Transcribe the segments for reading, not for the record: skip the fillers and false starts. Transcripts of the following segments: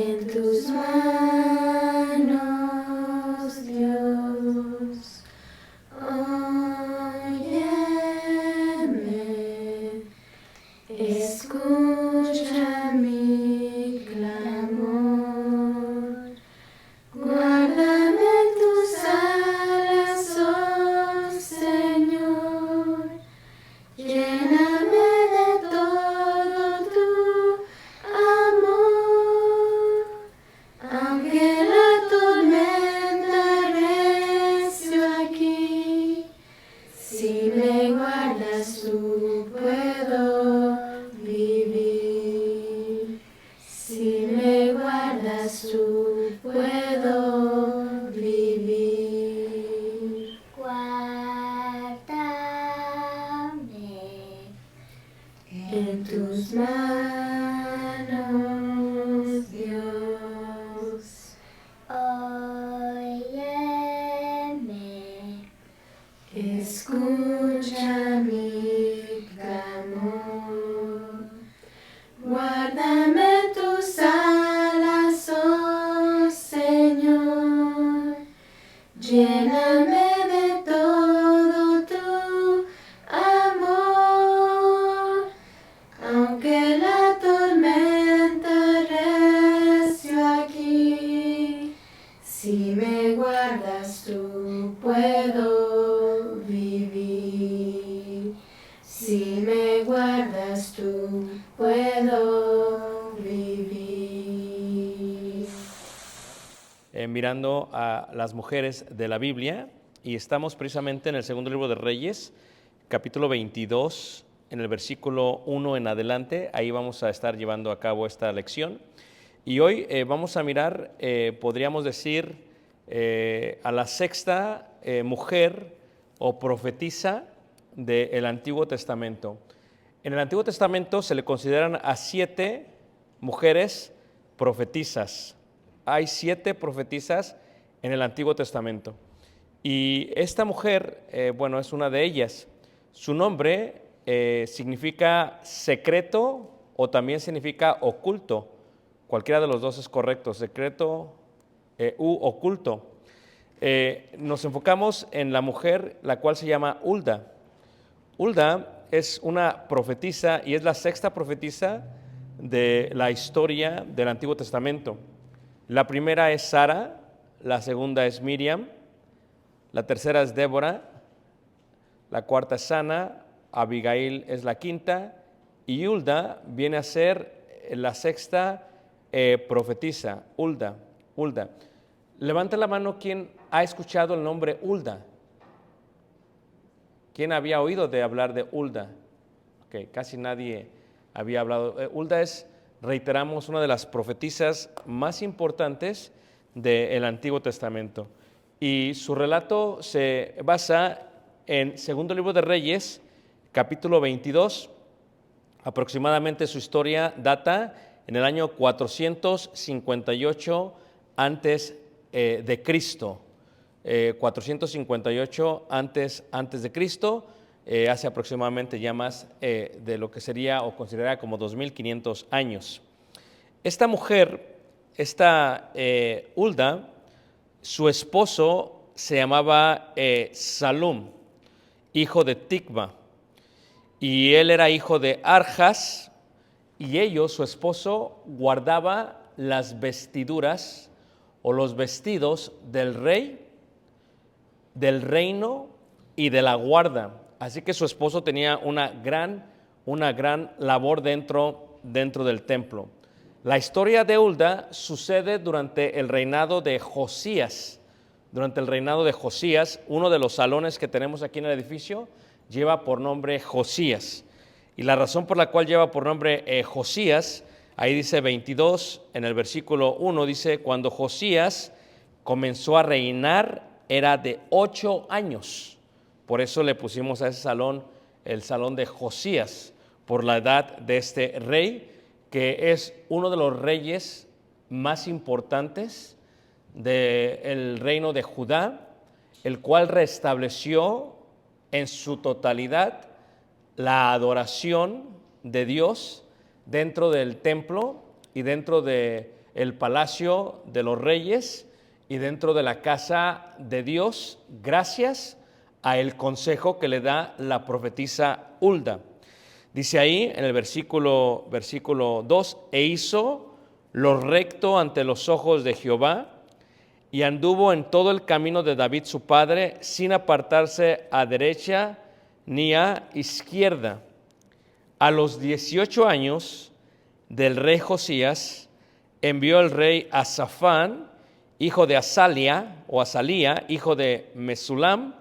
En tus manos, Dios, óyeme, escucha mi clamor, guárdame en tus alas, oh Señor, lléname de todo tu amor, aunque la tormenta recio aquí, si me guardas tú puedo vivir, si me guardas tú puedo vivir. Guárdame en tus manos, Dios, óyeme, escucha mi clamor, guárdame en tus alas, oh Señor, lléname de todo tu amor, aunque la tormenta recio aquí, si me guardas tú puedo vivir, si me guardas tú puedo vivir. Mirando a las mujeres de la Biblia, y estamos precisamente en el segundo libro de Reyes, capítulo 22, en el versículo 1 en adelante. Ahí vamos a estar llevando a cabo esta lección. Y hoy vamos a mirar, podríamos decir, a la sexta mujer o profetisa del Antiguo Testamento. En el Antiguo Testamento se le consideran a 7 mujeres profetisas. Hay 7 profetisas en el Antiguo Testamento. Y esta mujer, es una de ellas. Su nombre significa secreto o también significa oculto. Cualquiera de los dos es correcto, secreto u oculto. Nos enfocamos en la mujer, la cual se llama Hulda. Hulda es una profetisa y es la sexta profetisa de la historia del Antiguo Testamento. La primera es Sara, la segunda es Miriam, la tercera es Débora, la cuarta es Ana, Abigail es la quinta y Hulda viene a ser la sexta profetisa, Hulda. Levanta la mano quien ha escuchado el nombre Hulda. ¿Quién había oído de hablar de Hulda? Okay, casi nadie había hablado. Hulda es, reiteramos, una de las profetisas más importantes del Antiguo Testamento. Y su relato se basa en Segundo Libro de Reyes, capítulo 22. Aproximadamente su historia data en el año 458 antes de Cristo. 458 antes de Cristo, hace aproximadamente ya más de lo que sería o considerada como 2500 años. Esta mujer, Hulda, su esposo se llamaba Salum, hijo de Ticva, y él era hijo de Arjas, y ellos, su esposo, guardaba las vestiduras o los vestidos del rey, del reino y de la guarda. Así que su esposo tenía una gran labor dentro del templo. La historia de Hulda sucede durante el reinado de Josías. Durante el reinado de Josías, uno de los salones que tenemos aquí en el edificio lleva por nombre Josías. Y la razón por la cual lleva por nombre Josías, ahí dice 22, en el versículo 1, dice, cuando Josías comenzó a reinar, era de 8 años. Por eso le pusimos a ese salón el salón de Josías, por la edad de este rey, que es uno de los reyes más importantes del reino de Judá, el cual restableció en su totalidad la adoración de Dios dentro del templo y dentro de el palacio de los reyes y dentro de la casa de Dios, gracias a el consejo que le da la profetisa Hulda. Dice ahí en el versículo 2, e hizo lo recto ante los ojos de Jehová, y anduvo en todo el camino de David su padre, sin apartarse a derecha ni a izquierda. A los 18 años del rey Josías, envió el rey a Safán, hijo de Asalía, hijo de Mesulam,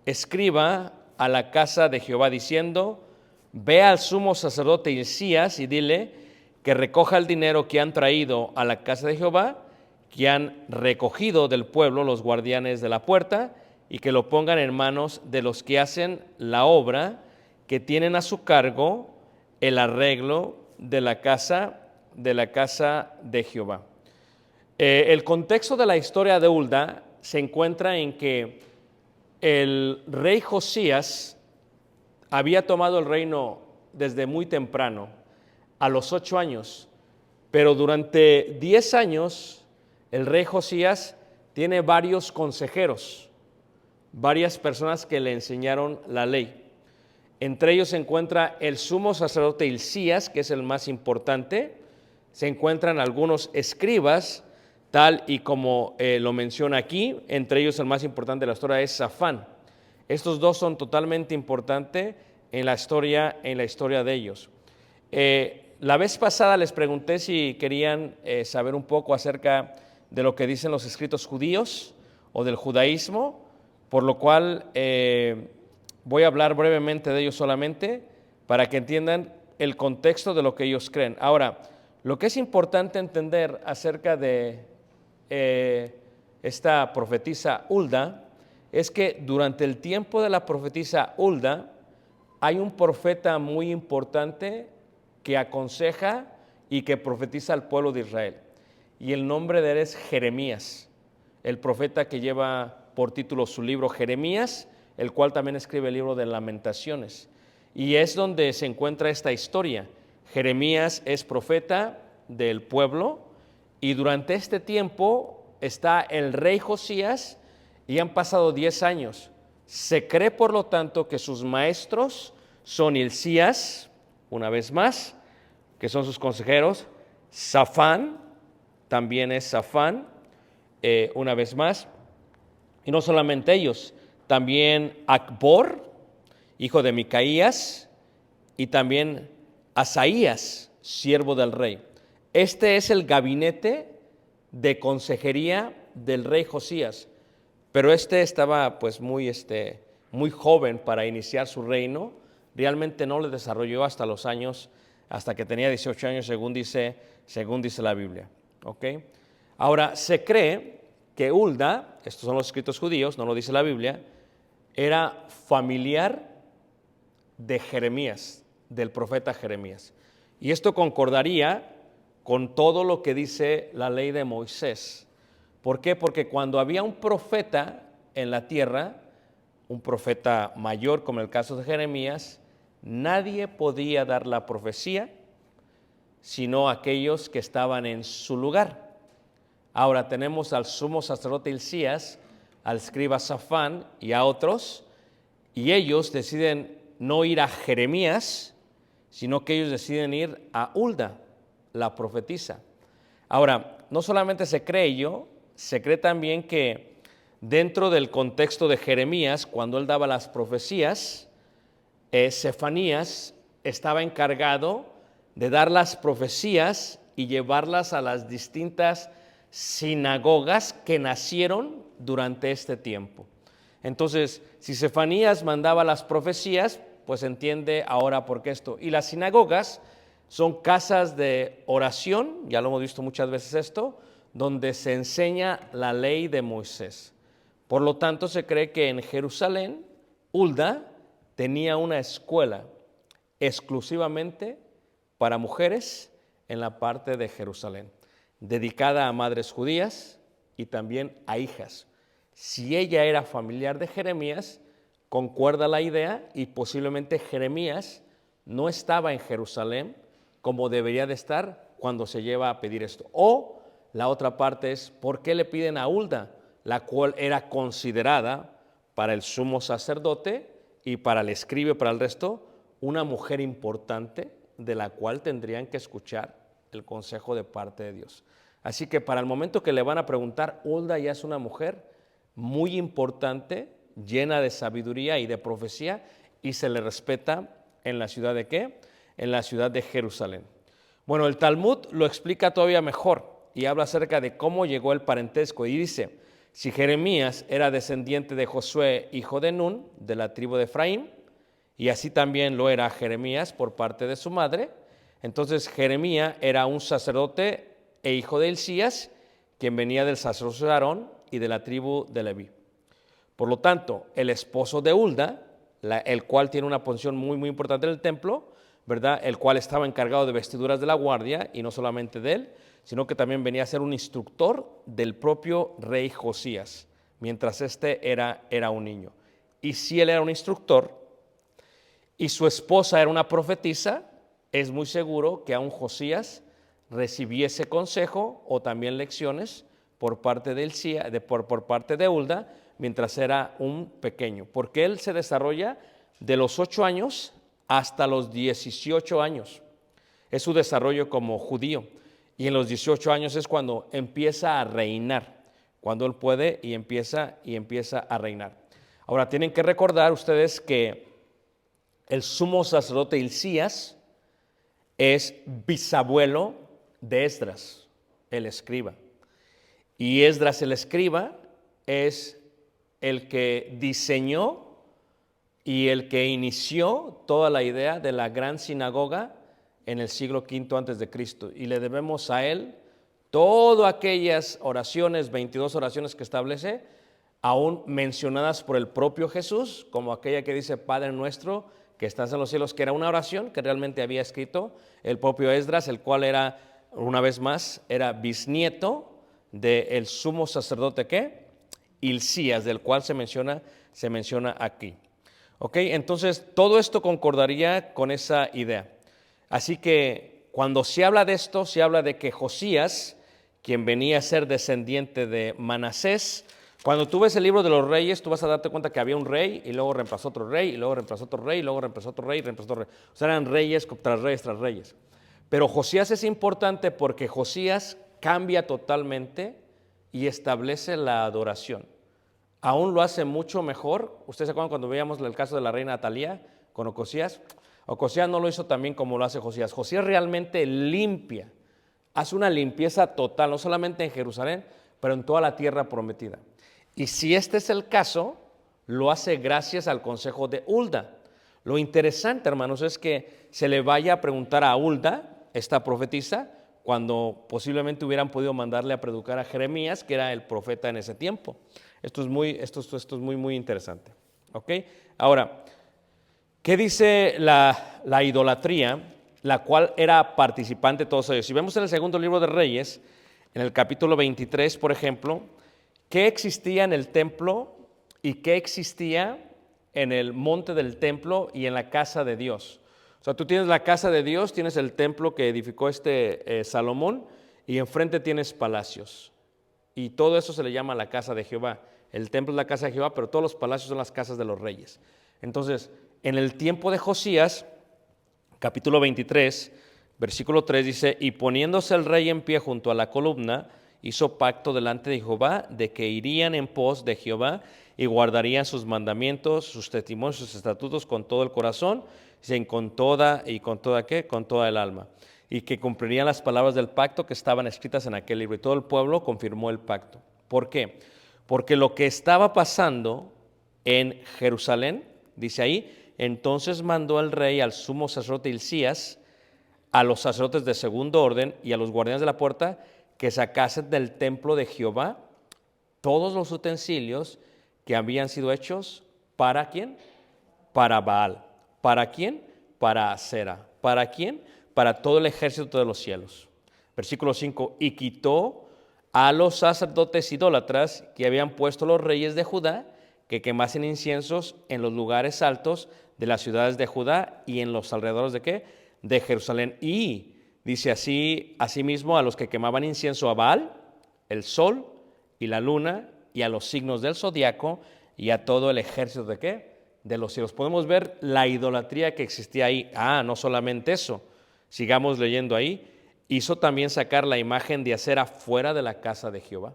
escriba a la casa de Jehová, diciendo: ve al sumo sacerdote Hilcías y dile que recoja el dinero que han traído a la casa de Jehová, que han recogido del pueblo los guardianes de la puerta, y que lo pongan en manos de los que hacen la obra, que tienen a su cargo el arreglo de la casa de Jehová. El contexto de la historia de Hulda se encuentra en que el rey Josías había tomado el reino desde muy temprano, a los 8 años, pero durante 10 años el rey Josías tiene varios consejeros, varias personas que le enseñaron la ley. Entre ellos se encuentra el sumo sacerdote Hilcías, que es el más importante. Se encuentran algunos escribas, tal y como lo menciona aquí. Entre ellos el más importante de la historia es Safán. Estos dos son totalmente importantes en la historia de ellos. La vez pasada les pregunté si querían saber un poco acerca de lo que dicen los escritos judíos o del judaísmo, por lo cual voy a hablar brevemente de ellos solamente para que entiendan el contexto de lo que ellos creen. Ahora, lo que es importante entender acerca de esta profetisa Hulda es que durante el tiempo de la profetisa Hulda hay un profeta muy importante que aconseja y que profetiza al pueblo de Israel. Y el nombre de él es Jeremías, el profeta que lleva por título su libro Jeremías, el cual también escribe el libro de Lamentaciones. Y es donde se encuentra esta historia. Jeremías es profeta del pueblo y durante este tiempo está el rey Josías y han pasado 10 años. Se cree, por lo tanto, que sus maestros son Hilcías, una vez más, que son sus consejeros, Safán, también es Safán, una vez más, y no solamente ellos, también Acbor, hijo de Micaías, y también Asaías, siervo del rey. Este es el gabinete de consejería del rey Josías, pero estaba pues muy joven para iniciar su reino. Realmente no le desarrolló hasta que tenía 18 años, según dice la Biblia. ¿Okay? Ahora, se cree que Hulda, estos son los escritos judíos, no lo dice la Biblia, era familiar de Jeremías, del profeta Jeremías. Y esto concordaría con todo lo que dice la ley de Moisés. ¿Por qué? Porque cuando había un profeta en la tierra, un profeta mayor como el caso de Jeremías, nadie podía dar la profecía sino aquellos que estaban en su lugar. Ahora tenemos al sumo sacerdote Hilcías, al escriba Safán y a otros, y ellos deciden no ir a Jeremías, sino que ellos deciden ir a Hulda, la profetisa. Ahora, no solamente se cree ello, se cree también que dentro del contexto de Jeremías, cuando él daba las profecías, Sefanías estaba encargado de dar las profecías y llevarlas a las distintas sinagogas que nacieron durante este tiempo. Entonces, si Sefanías mandaba las profecías, pues entiende ahora por qué esto. Y las sinagogas son casas de oración, ya lo hemos visto muchas veces esto, donde se enseña la ley de Moisés. Por lo tanto, se cree que en Jerusalén, Hulda tenía una escuela exclusivamente para mujeres en la parte de Jerusalén, dedicada a madres judías y también a hijas. Si ella era familiar de Jeremías, concuerda la idea y posiblemente Jeremías no estaba en Jerusalén como debería de estar cuando se lleva a pedir esto. O La otra parte es, ¿por qué le piden a Hulda, la cual era considerada para el sumo sacerdote y para el escriba y para el resto, una mujer importante de la cual tendrían que escuchar el consejo de parte de Dios? Así que para el momento que le van a preguntar, Hulda ya es una mujer muy importante, llena de sabiduría y de profecía, y se le respeta en la ciudad de ¿qué? En la ciudad de Jerusalén. Bueno, el Talmud lo explica todavía mejor y habla acerca de cómo llegó el parentesco y dice, si Jeremías era descendiente de Josué, hijo de Nun, de la tribu de Efraín, y así también lo era Jeremías por parte de su madre, entonces Jeremías era un sacerdote e hijo de Hilcías, quien venía del sacerdocio de Aarón y de la tribu de Leví. Por lo tanto, el esposo de Hulda, el cual tiene una posición muy, muy importante en el templo, ¿verdad? El cual estaba encargado de vestiduras de la guardia, y no solamente de él, sino que también venía a ser un instructor del propio rey Josías, mientras era un niño. Y si él era un instructor y su esposa era una profetisa, es muy seguro que aún Josías recibiese consejo o también lecciones por parte por parte de Hulda, mientras era un pequeño, porque él se desarrolla de los 8 años hasta los 18 años. Es su desarrollo como judío. Y en los 18 años es cuando empieza a reinar, cuando él puede y empieza a reinar. Ahora, tienen que recordar ustedes que el sumo sacerdote Hilcías es bisabuelo de Esdras, el escriba. Y Esdras, el escriba, es el que diseñó y el que inició toda la idea de la gran sinagoga en el siglo V antes de Cristo, y le debemos a él todas aquellas oraciones, 22 oraciones que establece, aún mencionadas por el propio Jesús, como aquella que dice Padre nuestro que estás en los cielos, que era una oración que realmente había escrito el propio Esdras, el cual era, una vez más, era bisnieto del sumo sacerdote ¿qué? Hilcías, del cual se menciona aquí. ¿Ok? Entonces, todo esto concordaría con esa idea. Así que cuando se habla de esto, se habla de que Josías, quien venía a ser descendiente de Manasés, cuando tú ves el libro de los reyes, tú vas a darte cuenta que había un rey, y luego reemplazó otro rey, y luego reemplazó otro rey, y luego reemplazó otro rey, y reemplazó otro rey. O sea, eran reyes tras reyes tras reyes. Pero Josías es importante porque Josías cambia totalmente y establece la adoración. Aún lo hace mucho mejor. Ustedes se acuerdan cuando veíamos el caso de la reina Atalía con Ocosías. Ocosías no lo hizo tan bien como lo hace Josías. Josías realmente limpia, hace una limpieza total, no solamente en Jerusalén, pero en toda la tierra prometida. Y si este es el caso, lo hace gracias al consejo de Hulda. Lo interesante, hermanos, es que se le vaya a preguntar a Hulda, esta profetisa, cuando posiblemente hubieran podido mandarle a predicar a Jeremías, que era el profeta en ese tiempo. Esto es muy interesante. ¿Ok? Ahora, ¿qué dice la idolatría, la cual era participante de todos ellos? Si vemos en el segundo libro de Reyes, en el capítulo 23, por ejemplo, ¿qué existía en el templo y qué existía en el monte del templo y en la casa de Dios? O sea, tú tienes la casa de Dios, tienes el templo que edificó Salomón, y enfrente tienes palacios. Y todo eso se le llama la casa de Jehová. El templo es la casa de Jehová, pero todos los palacios son las casas de los reyes. Entonces, en el tiempo de Josías, capítulo 23, versículo 3 dice, y poniéndose el rey en pie junto a la columna, hizo pacto delante de Jehová de que irían en pos de Jehová y guardarían sus mandamientos, sus testimonios, sus estatutos con todo el corazón, con toda el alma, y que cumplirían las palabras del pacto que estaban escritas en aquel libro. Y todo el pueblo confirmó el pacto. ¿Por qué? Porque lo que estaba pasando en Jerusalén, dice ahí, entonces mandó el rey al sumo sacerdote Hilcías, a los sacerdotes de segundo orden y a los guardianes de la puerta, que sacasen del templo de Jehová todos los utensilios que habían sido hechos, ¿para quién? Para Baal. ¿Para quién? Para Asera. ¿Para quién? Para todo el ejército de los cielos. Versículo 5, y quitó a los sacerdotes idólatras que habían puesto los reyes de Judá, que quemasen inciensos en los lugares altos de las ciudades de Judá y en los alrededores de ¿qué? De Jerusalén. Y dice así, asimismo, a los que quemaban incienso a Baal, el sol y la luna y a los signos del zodiaco y a todo el ejército ¿de qué? De los cielos. Podemos ver la idolatría que existía ahí. No solamente eso, sigamos leyendo ahí. Hizo también sacar la imagen de Acera fuera de la casa de Jehová.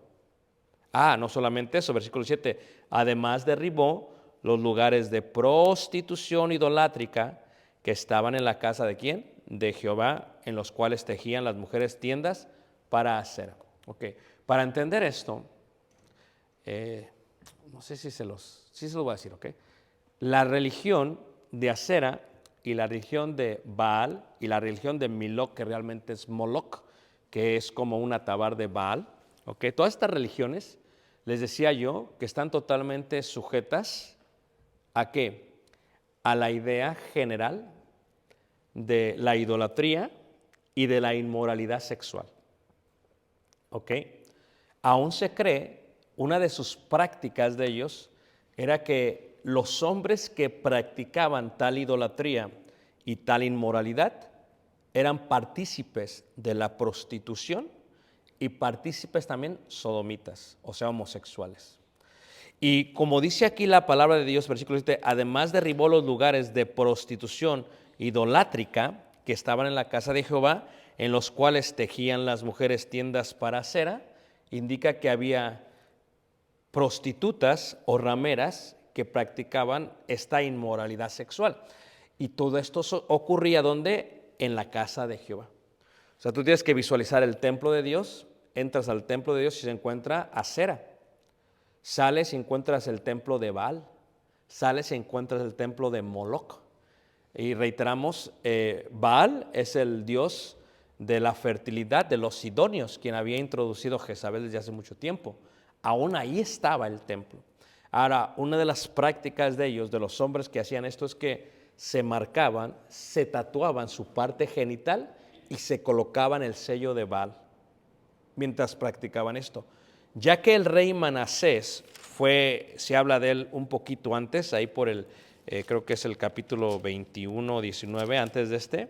No solamente eso, versículo 7. Además derribó los lugares de prostitución idolátrica que estaban en la casa ¿de quién? De Jehová, en los cuales tejían las mujeres tiendas para Acera. Okay. Para entender esto, no sé si se los voy a decir, ¿ok? La religión de Acera y la religión de Baal y la religión de Milok, que realmente es Moloch, que es como un atabar de Baal, ¿ok? Todas estas religiones, les decía yo, que están totalmente sujetas ¿a qué? A la idea general de la idolatría y de la inmoralidad sexual, ¿ok? Aún se cree, una de sus prácticas de ellos era que los hombres que practicaban tal idolatría y tal inmoralidad eran partícipes de la prostitución y partícipes también sodomitas, o sea, homosexuales. Y como dice aquí la palabra de Dios, versículo 7, además derribó los lugares de prostitución idolátrica que estaban en la casa de Jehová, en los cuales tejían las mujeres tiendas para Acera, indica que había prostitutas o rameras que practicaban esta inmoralidad sexual. Y todo esto ocurría ¿dónde? En la casa de Jehová. O sea, tú tienes que visualizar el templo de Dios, entras al templo de Dios y se encuentra Acera. Sales y encuentras el templo de Baal, sales y encuentras el templo de Moloch. Y reiteramos, Baal es el dios de la fertilidad de los sidonios, quien había introducido Jezabel desde hace mucho tiempo. Aún ahí estaba el templo. Ahora, una de las prácticas de ellos, de los hombres que hacían esto, es que se marcaban, se tatuaban su parte genital y se colocaban el sello de Baal mientras practicaban esto. Ya que el rey Manasés se habla de él un poquito antes, ahí por creo que es el capítulo 21 o 19 antes de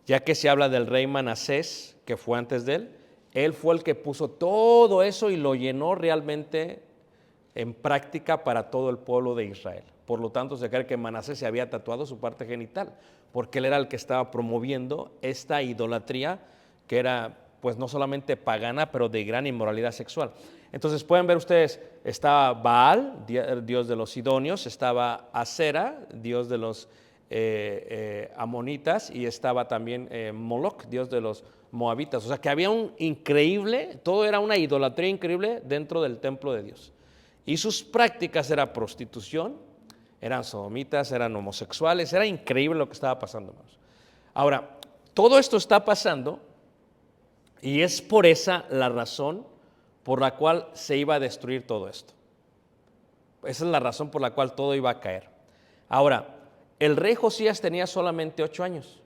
ya que se habla del rey Manasés, que fue antes de él fue el que puso todo eso y lo llenó realmente en práctica para todo el pueblo de Israel. Por lo tanto, se cree que Manasés se había tatuado su parte genital, porque él era el que estaba promoviendo esta idolatría que era pues no solamente pagana, pero de gran inmoralidad sexual. Entonces pueden ver ustedes, estaba Baal, dios de los sidonios, estaba Acera, dios de los amonitas, y estaba también Moloch, dios de los moabitas. O sea que había todo era una idolatría increíble dentro del templo de Dios. Y sus prácticas eran prostitución, eran sodomitas, eran homosexuales, era increíble lo que estaba pasando, hermanos. Ahora, todo esto está pasando y es por esa la razón por la cual se iba a destruir todo esto. Esa es la razón por la cual todo iba a caer. Ahora, el rey Josías tenía solamente 8 años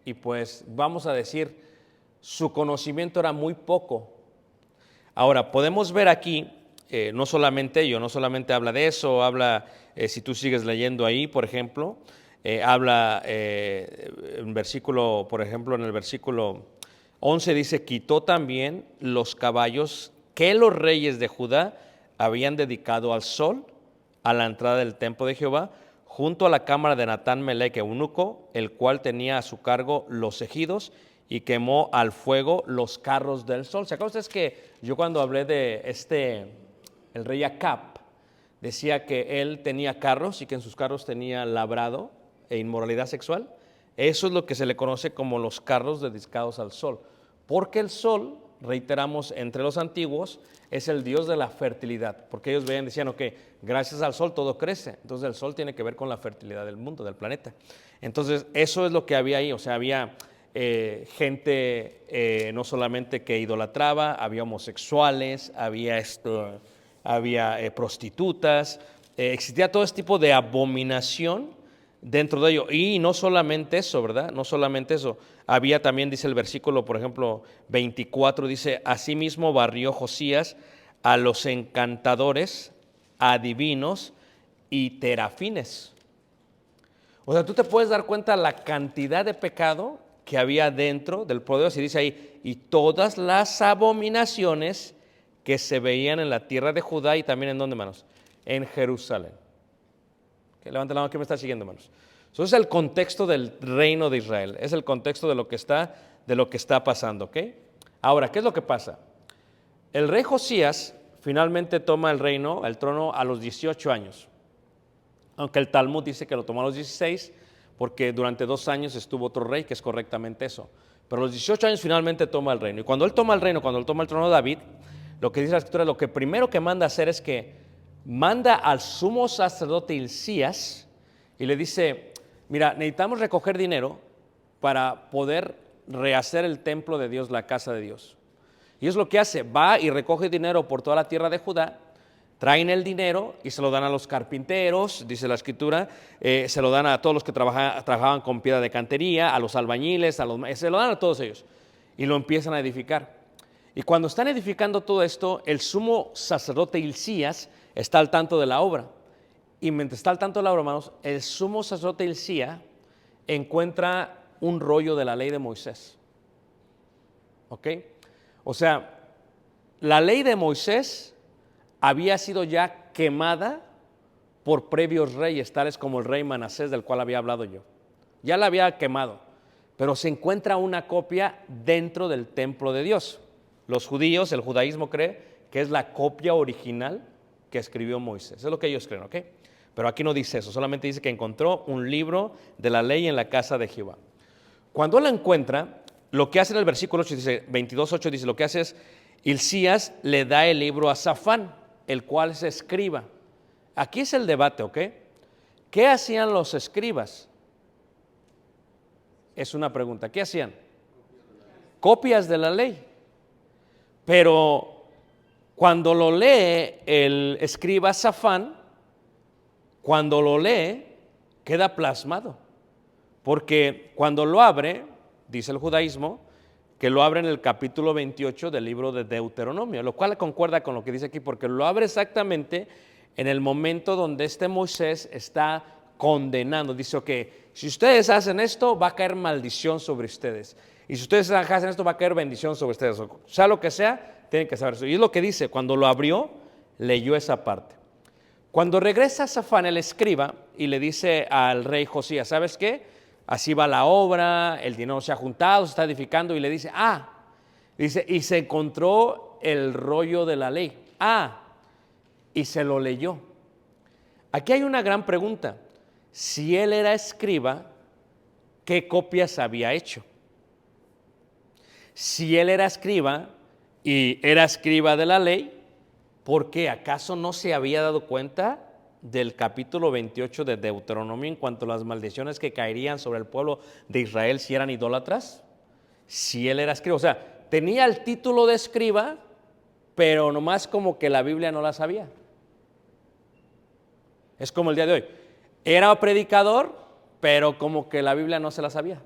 y pues vamos a decir, su conocimiento era muy poco. Ahora, podemos ver aquí, no solamente habla de eso, habla, si tú sigues leyendo ahí, por ejemplo, habla en versículo, por ejemplo, en el versículo 11 dice, quitó también los caballos que los reyes de Judá habían dedicado al sol a la entrada del templo de Jehová, junto a la cámara de Natán Melech eunuco, el cual tenía a su cargo los ejidos, y quemó al fuego los carros del sol. ¿Se acuerdan ustedes que yo cuando hablé de el rey Acab, decía que él tenía carros y que en sus carros tenía labrado e inmoralidad sexual? Eso es lo que se le conoce como los carros dedicados al sol, porque el sol, reiteramos, entre los antiguos, es el dios de la fertilidad, porque ellos decían, ok, gracias al sol todo crece, entonces el sol tiene que ver con la fertilidad del mundo, del planeta. Entonces eso es lo que había ahí, o sea, había gente no solamente que idolatraba, había homosexuales, había prostitutas, existía todo este tipo de abominación dentro de ello. Y no solamente eso, ¿verdad? No solamente eso. Había también, dice el versículo, por ejemplo, 24, dice, asimismo barrió Josías a los encantadores, adivinos y terafines. O sea, tú te puedes dar cuenta la cantidad de pecado que había dentro del pueblo de Dios. Y dice ahí, y todas las abominaciones que se veían en la tierra de Judá y también en ¿dónde, hermanos? En Jerusalén. Okay, levanten la mano que me está siguiendo, hermanos. Eso es el contexto del reino de Israel, es el contexto de lo que está pasando, ¿ok? Ahora, ¿qué es lo que pasa? El rey Josías finalmente toma el trono a los 18 años, aunque el Talmud dice que lo tomó a los 16, porque durante 2 años estuvo otro rey, que es correctamente eso. Pero a los 18 años finalmente toma el reino. Y cuando él toma el reino, cuando él toma el trono de David, lo que dice la Escritura, lo que primero que manda hacer es que manda al sumo sacerdote Hilcías y le dice, mira, necesitamos recoger dinero para poder rehacer el templo de Dios, la casa de Dios. Y es lo que hace, va y recoge dinero por toda la tierra de Judá, traen el dinero y se lo dan a los carpinteros, dice la Escritura, se lo dan a todos los que trabajaban con piedra de cantería, a los albañiles, se lo dan a todos ellos y lo empiezan a edificar. Y cuando están edificando todo esto, el sumo sacerdote Hilcías está al tanto de la obra. Y mientras está al tanto de la obra, hermanos, el sumo sacerdote Hilcías encuentra un rollo de la ley de Moisés. ¿Ok? O sea, la ley de Moisés había sido ya quemada por previos reyes, tales como el rey Manasés, del cual había hablado yo. Ya la había quemado, pero se encuentra una copia dentro del templo de Dios. Los judíos, el judaísmo cree que es la copia original que escribió Moisés. Eso es lo que ellos creen, ¿ok? Pero aquí no dice eso, solamente dice que encontró un libro de la ley en la casa de Jehová. Cuando él la encuentra, lo que hace en el versículo 8, dice, 22:8, dice, lo que hace es, Hilcías le da el libro a Safán, el cual es escriba. Aquí es el debate, ¿ok? ¿Qué hacían los escribas? Es una pregunta. ¿Qué hacían? Copias de la ley. Pero cuando lo lee el escriba Safán, cuando lo lee, queda plasmado. Porque cuando lo abre, dice el judaísmo, que lo abre en el capítulo 28 del libro de Deuteronomio, lo cual concuerda con lo que dice aquí, porque lo abre exactamente en el momento donde Moisés está condenando. Dice, ok, si ustedes hacen esto, va a caer maldición sobre ustedes. Y si ustedes hacen esto, va a caer bendición sobre ustedes. O sea lo que sea, tienen que saber eso. Y es lo que dice, cuando lo abrió, leyó esa parte. Cuando regresa Safán, el escriba, y le dice al rey Josías, ¿sabes qué? Así va la obra, el dinero se ha juntado, se está edificando, y le dice, dice, y se encontró el rollo de la ley. Y se lo leyó. Aquí hay una gran pregunta. Si él era escriba, ¿qué copias había hecho? Si él era escriba y era escriba de la ley, ¿por qué? ¿Acaso no se había dado cuenta del capítulo 28 de Deuteronomio en cuanto a las maldiciones que caerían sobre el pueblo de Israel si eran idólatras? Si él era escriba, o sea, tenía el título de escriba, pero nomás como que la Biblia no la sabía. Es como el día de hoy. Era predicador, pero como que la Biblia no se la sabía.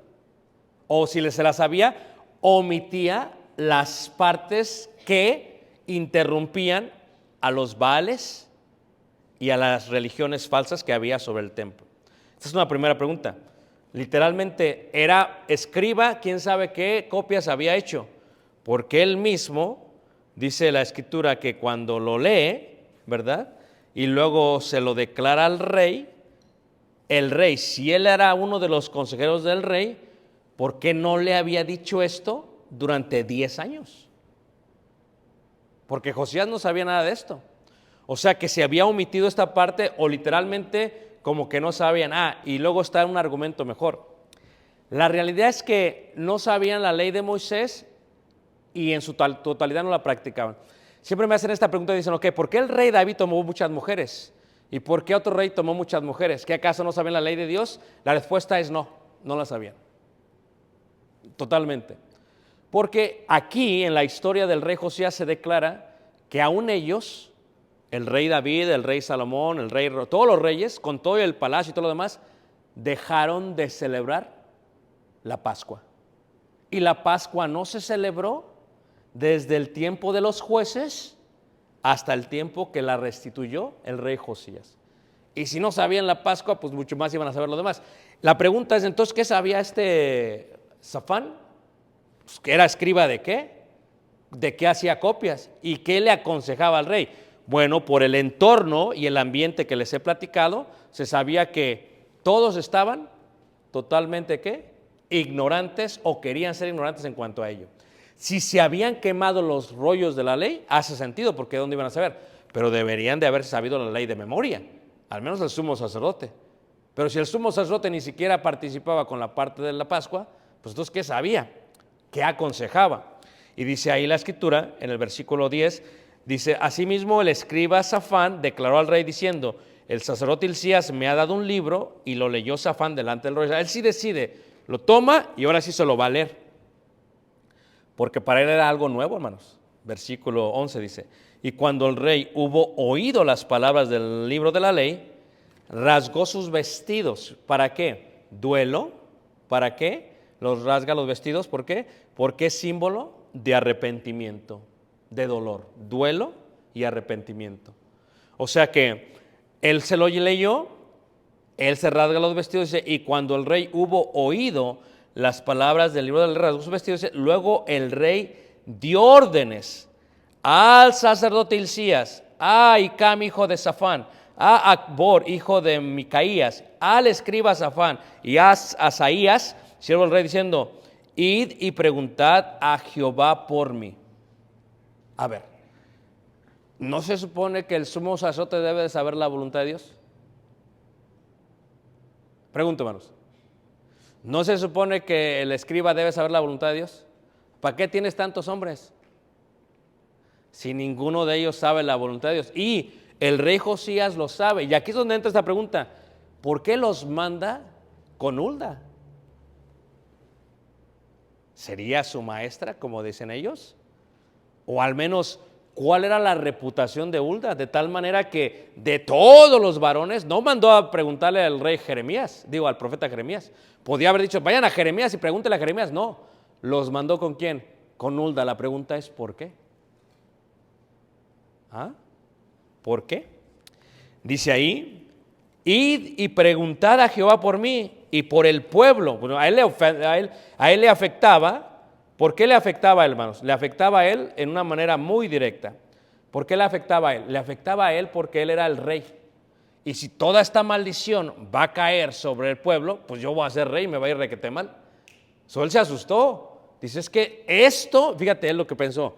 O si se la sabía, omitía las partes que interrumpían a los Baales y a las religiones falsas que había sobre el templo. Esta es una primera pregunta. Literalmente, era escriba, quién sabe qué copias había hecho, porque él mismo, dice la Escritura, que cuando lo lee, ¿verdad?, y luego se lo declara al rey, el rey, si él era uno de los consejeros del rey, ¿por qué no le había dicho esto durante 10 años? Porque Josías no sabía nada de esto. O sea que se había omitido esta parte o literalmente como que no sabían. Y luego está un argumento mejor. La realidad es que no sabían la ley de Moisés y en su totalidad no la practicaban. Siempre me hacen esta pregunta y dicen, ok, ¿por qué el rey David tomó muchas mujeres? ¿Y por qué otro rey tomó muchas mujeres? ¿Qué acaso no sabían la ley de Dios? La respuesta es no la sabían. Totalmente. Porque aquí en la historia del rey Josías se declara que aún ellos, el rey David, el rey Salomón, todos los reyes, con todo el palacio y todo lo demás, dejaron de celebrar la Pascua. Y la Pascua no se celebró desde el tiempo de los jueces hasta el tiempo que la restituyó el rey Josías. Y si no sabían la Pascua, pues mucho más iban a saber lo demás. La pregunta es entonces, ¿qué sabía este Safán, pues, que era escriba ¿de qué? ¿De qué hacía copias? ¿Y qué le aconsejaba al rey? Bueno, por el entorno y el ambiente que les he platicado, se sabía que todos estaban totalmente ¿qué? Ignorantes o querían ser ignorantes en cuanto a ello. Si se habían quemado los rollos de la ley, hace sentido, porque ¿dónde iban a saber? Pero deberían de haber sabido la ley de memoria, al menos el sumo sacerdote. Pero si el sumo sacerdote ni siquiera participaba con la parte de la Pascua, pues entonces ¿qué sabía? ¿Qué aconsejaba? Y dice ahí la escritura, en el versículo 10, dice, asimismo el escriba Safán declaró al rey diciendo, el sacerdote Hilcías me ha dado un libro, y lo leyó Safán delante del rey. Él sí decide, lo toma y ahora sí se lo va a leer, porque para él era algo nuevo, hermanos. Versículo 11 dice, y cuando el rey hubo oído las palabras del libro de la ley, rasgó sus vestidos. ¿Para qué? Duelo. ¿Para qué? Los rasga los vestidos. ¿Por qué? Porque es símbolo de arrepentimiento, de dolor, duelo y arrepentimiento. O sea que él se lo leyó, él se rasga los vestidos, dice, y cuando el rey hubo oído las palabras del libro del rey, rasgó sus vestidos, dice, luego el rey dio órdenes al sacerdote Hilcías, a Hicam, hijo de Safán, a Acbor, hijo de Micaías, al escriba Safán y a Asaías, siervo del rey, diciendo, id y preguntad a Jehová por mí. A ver, ¿no se supone que el sumo sacerdote debe de saber la voluntad de Dios? Pregunto, hermanos. ¿No se supone que el escriba debe saber la voluntad de Dios? ¿Para qué tienes tantos hombres si ninguno de ellos sabe la voluntad de Dios? Y el rey Josías lo sabe. Y aquí es donde entra esta pregunta. ¿Por qué los manda con Hulda? ¿Sería su maestra, como dicen ellos? O al menos, ¿cuál era la reputación de Hulda? De tal manera que de todos los varones, no mandó a preguntarle al rey Jeremías, digo al profeta Jeremías. Podía haber dicho, vayan a Jeremías y pregúntele a Jeremías. No, los mandó ¿con quién? Con Hulda. La pregunta es, ¿por qué? ¿Ah? ¿Por qué? Dice ahí, id y preguntad a Jehová por mí y por el pueblo. Bueno, a él le afectaba. ¿Por qué le afectaba a él, hermanos? Le afectaba a él en una manera muy directa. ¿Por qué le afectaba a él? Le afectaba a él porque él era el rey. Y si toda esta maldición va a caer sobre el pueblo, pues yo voy a ser rey y me va a ir requete mal. So, él se asustó. Dice, es que esto, fíjate él lo que pensó,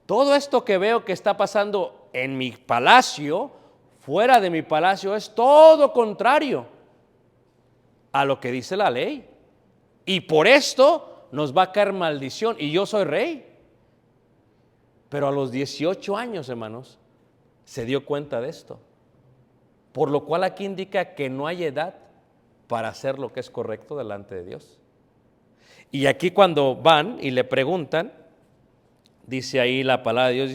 todo esto que veo que está pasando en mi palacio, fuera de mi palacio, es todo contrario a lo que dice la ley. Y por esto nos va a caer maldición y yo soy rey. Pero a los 18 años, hermanos, se dio cuenta de esto. Por lo cual aquí indica que no hay edad para hacer lo que es correcto delante de Dios. Y aquí cuando van y le preguntan, dice ahí la palabra de Dios,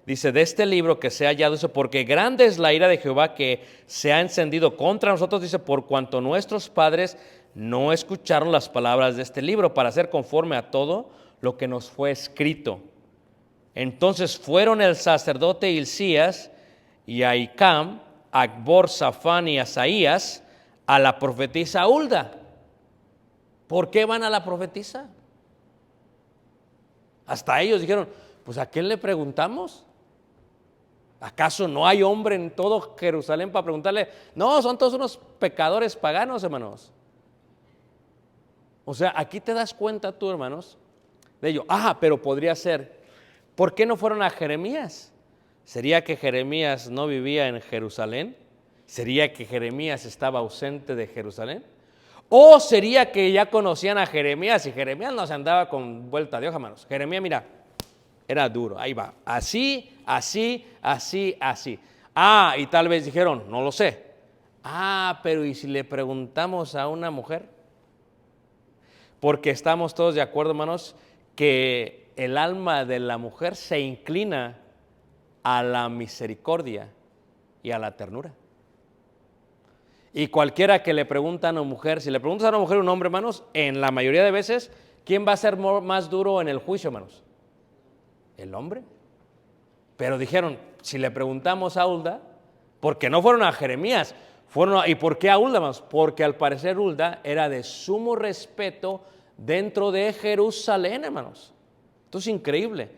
dice de este libro que se ha hallado, dice, porque grande es la ira de Jehová que se ha encendido contra nosotros, dice, por cuanto nuestros padres no escucharon las palabras de este libro para hacer conforme a todo lo que nos fue escrito. Entonces fueron el sacerdote Hilcías y a Hicam, Acbor, Safán y Asaías a la profetisa Hulda. ¿Por qué van a la profetisa? Hasta ellos dijeron, pues ¿a quién le preguntamos? ¿Acaso no hay hombre en todo Jerusalén para preguntarle? No, son todos unos pecadores paganos, hermanos. O sea, aquí te das cuenta tú, hermanos, de ello. Pero podría ser, ¿por qué no fueron a Jeremías? ¿Sería que Jeremías no vivía en Jerusalén? ¿Sería que Jeremías estaba ausente de Jerusalén? ¿O sería que ya conocían a Jeremías y Jeremías no se andaba con vuelta de hoja, hermanos? Jeremías, mira, era duro, ahí va, así, así, así, así. Y tal vez dijeron, no lo sé. Pero ¿y si le preguntamos a una mujer? Porque estamos todos de acuerdo, hermanos, que el alma de la mujer se inclina a la misericordia y a la ternura. Y cualquiera que le pregunta a una mujer, si le preguntas a una mujer o un hombre, hermanos, en la mayoría de veces, ¿quién va a ser más duro en el juicio, hermanos? El hombre. Pero dijeron, si le preguntamos a Hulda, porque no fueron a Jeremías, ¿y por qué a Hulda, hermanos? Porque al parecer Hulda era de sumo respeto dentro de Jerusalén, hermanos. Esto es increíble,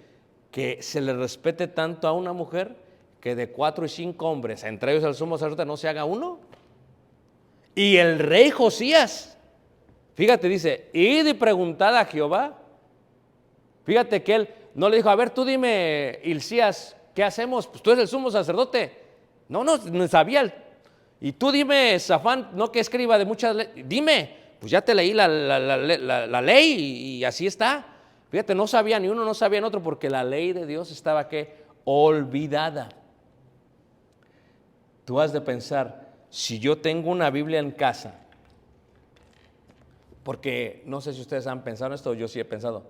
que se le respete tanto a una mujer que de 4 y 5 hombres, entre ellos el sumo sacerdote, no se haga uno. Y el rey Josías, fíjate, dice, id y preguntad a Jehová. Fíjate que él no le dijo, a ver, tú dime, Hilcías, ¿qué hacemos? Pues tú eres el sumo sacerdote. No sabía. Y tú dime, Safán, no que escriba de muchas leyes, dime, pues ya te leí la ley y así está. Fíjate, no sabía ni uno, no sabía otro, porque la ley de Dios estaba, ¿qué? Olvidada. Tú has de pensar, si yo tengo una Biblia en casa, porque no sé si ustedes han pensado en esto, yo sí he pensado,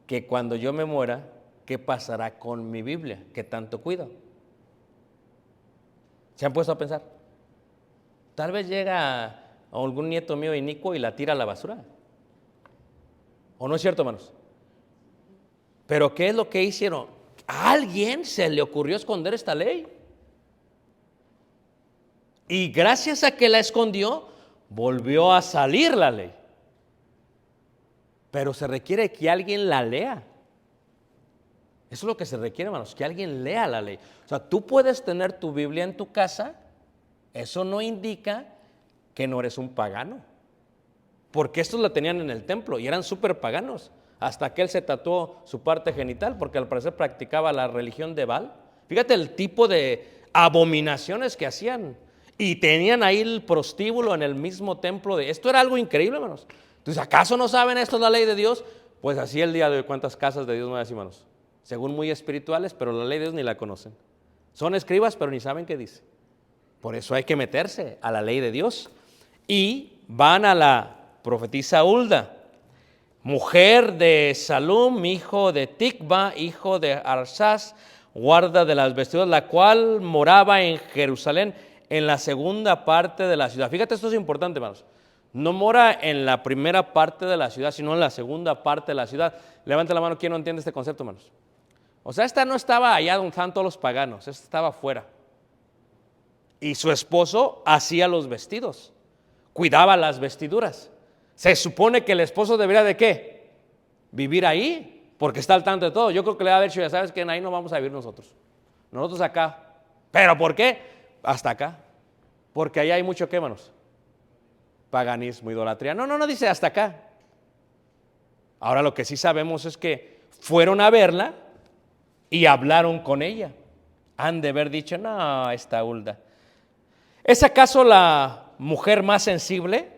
que cuando yo me muera, ¿qué pasará con mi Biblia? ¿Qué tanto cuido? ¿Se han puesto a pensar? Tal vez llega algún nieto mío inicuo y la tira a la basura. ¿O no es cierto, hermanos? Pero ¿qué es lo que hicieron? ¿A alguien se le ocurrió esconder esta ley? Y gracias a que la escondió, volvió a salir la ley. Pero se requiere que alguien la lea. Eso es lo que se requiere, hermanos, que alguien lea la ley. O sea, tú puedes tener tu Biblia en tu casa, eso no indica que no eres un pagano. Porque estos la tenían en el templo y eran súper paganos. Hasta que él se tatuó su parte genital, porque al parecer practicaba la religión de Baal. Fíjate el tipo de abominaciones que hacían. Y tenían ahí el prostíbulo en el mismo templo. Esto era algo increíble, hermanos. Entonces, ¿acaso no saben esto es la ley de Dios? Pues así el día de hoy, ¿cuántas casas de Dios no hay así, hermanos? Según muy espirituales, pero la ley de Dios ni la conocen. Son escribas, pero ni saben qué dice. Por eso hay que meterse a la ley de Dios. Y van a la profetisa Hulda, mujer de Salum, hijo de Tikva, hijo de Arsás, guarda de las vestiduras, la cual moraba en Jerusalén, en la segunda parte de la ciudad. Fíjate, esto es importante, hermanos. No mora en la primera parte de la ciudad, sino en la segunda parte de la ciudad. Levante la mano, ¿quién no entiende este concepto, hermanos? O sea, esta no estaba allá donde estaban todos los paganos, esta estaba afuera. Y su esposo hacía los vestidos, cuidaba las vestiduras. Se supone que el esposo debería de ¿qué? Vivir ahí, porque está al tanto de todo. Yo creo que le ha dicho, ya sabes que ahí no vamos a vivir nosotros. Nosotros acá. ¿Pero por qué? Hasta acá. Porque allá hay mucho, ¿qué, hermanos? Paganismo, idolatría. No dice hasta acá. Ahora lo que sí sabemos es que fueron a verla y hablaron con ella. Han de haber dicho, no, esta Hulda. ¿Es acaso la mujer más sensible?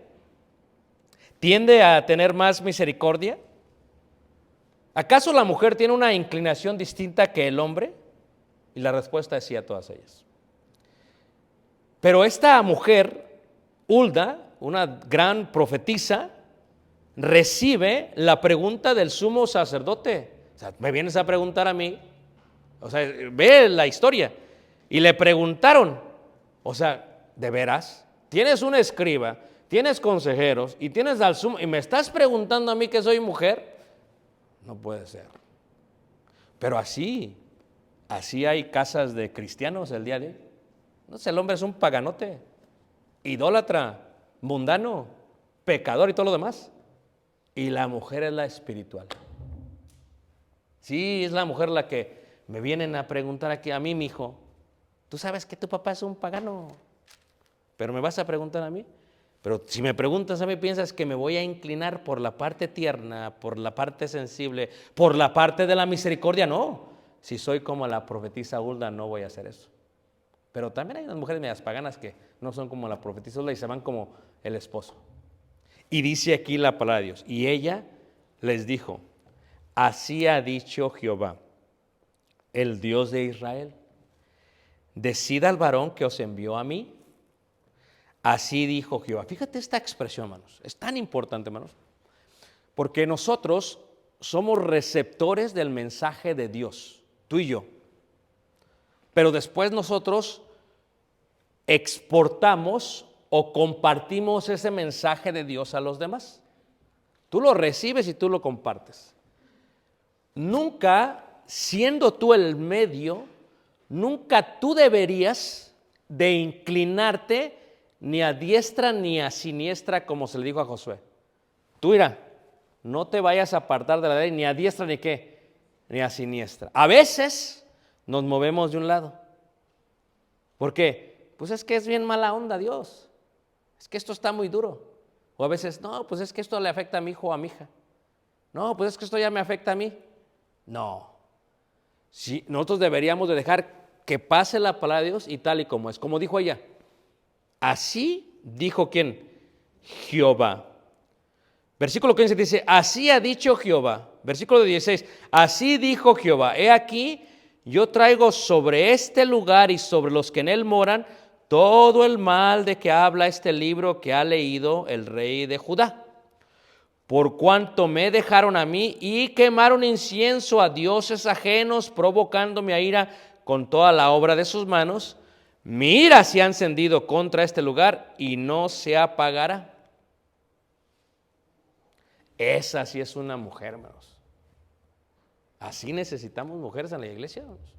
¿Tiende a tener más misericordia? ¿Acaso la mujer tiene una inclinación distinta que el hombre? Y la respuesta es sí a todas ellas. Pero esta mujer, Hulda, una gran profetisa, recibe la pregunta del sumo sacerdote. O sea, me vienes a preguntar a mí. O sea, ve la historia. Y le preguntaron, o sea, ¿de veras? Tienes un escriba, tienes consejeros y tienes al sumo, y me estás preguntando a mí que soy mujer. No puede ser. Pero así hay casas de cristianos el día de hoy. No sé, el hombre es un paganote, idólatra, mundano, pecador y todo lo demás. Y la mujer es la espiritual. Sí, es la mujer la que me vienen a preguntar aquí a mí, mi hijo. Tú sabes que tu papá es un pagano, pero me vas a preguntar a mí. Pero si me preguntas a mí, piensas que me voy a inclinar por la parte tierna, por la parte sensible, por la parte de la misericordia. No, si soy como la profetisa Hulda, no voy a hacer eso. Pero también hay unas mujeres medias paganas que no son como la profetisa Hulda y se van como el esposo. Y dice aquí la palabra de Dios. Y ella les dijo, así ha dicho Jehová, el Dios de Israel. Decida al varón que os envió a mí. Así dijo Jehová. Fíjate esta expresión, hermanos. Es tan importante, hermanos. Porque nosotros somos receptores del mensaje de Dios, tú y yo. Pero después nosotros exportamos o compartimos ese mensaje de Dios a los demás. Tú lo recibes y tú lo compartes. Nunca, siendo tú el medio, nunca tú deberías de inclinarte ni a diestra ni a siniestra, como se le dijo a Josué. Tú irá, no te vayas a apartar de la ley, ni a diestra ni qué, ni a siniestra. A veces nos movemos de un lado. ¿Por qué? Pues es que es bien mala onda Dios. Es que esto está muy duro. O a veces, no, pues es que esto le afecta a mi hijo o a mi hija. No, pues es que esto ya me afecta a mí. No. Sí, nosotros deberíamos de dejar que pase la palabra de Dios y tal y como es. Como dijo ella, así dijo ¿quién? Jehová. Versículo 15 dice, así ha dicho Jehová. Versículo 16, así dijo Jehová. He aquí, yo traigo sobre este lugar y sobre los que en él moran todo el mal de que habla este libro que ha leído el rey de Judá. Por cuanto me dejaron a mí y quemaron incienso a dioses ajenos, provocándome a ira con toda la obra de sus manos, mi ira se ha encendido contra este lugar y no se apagará. Esa sí es una mujer, hermanos. Así necesitamos mujeres en la iglesia, hermanos.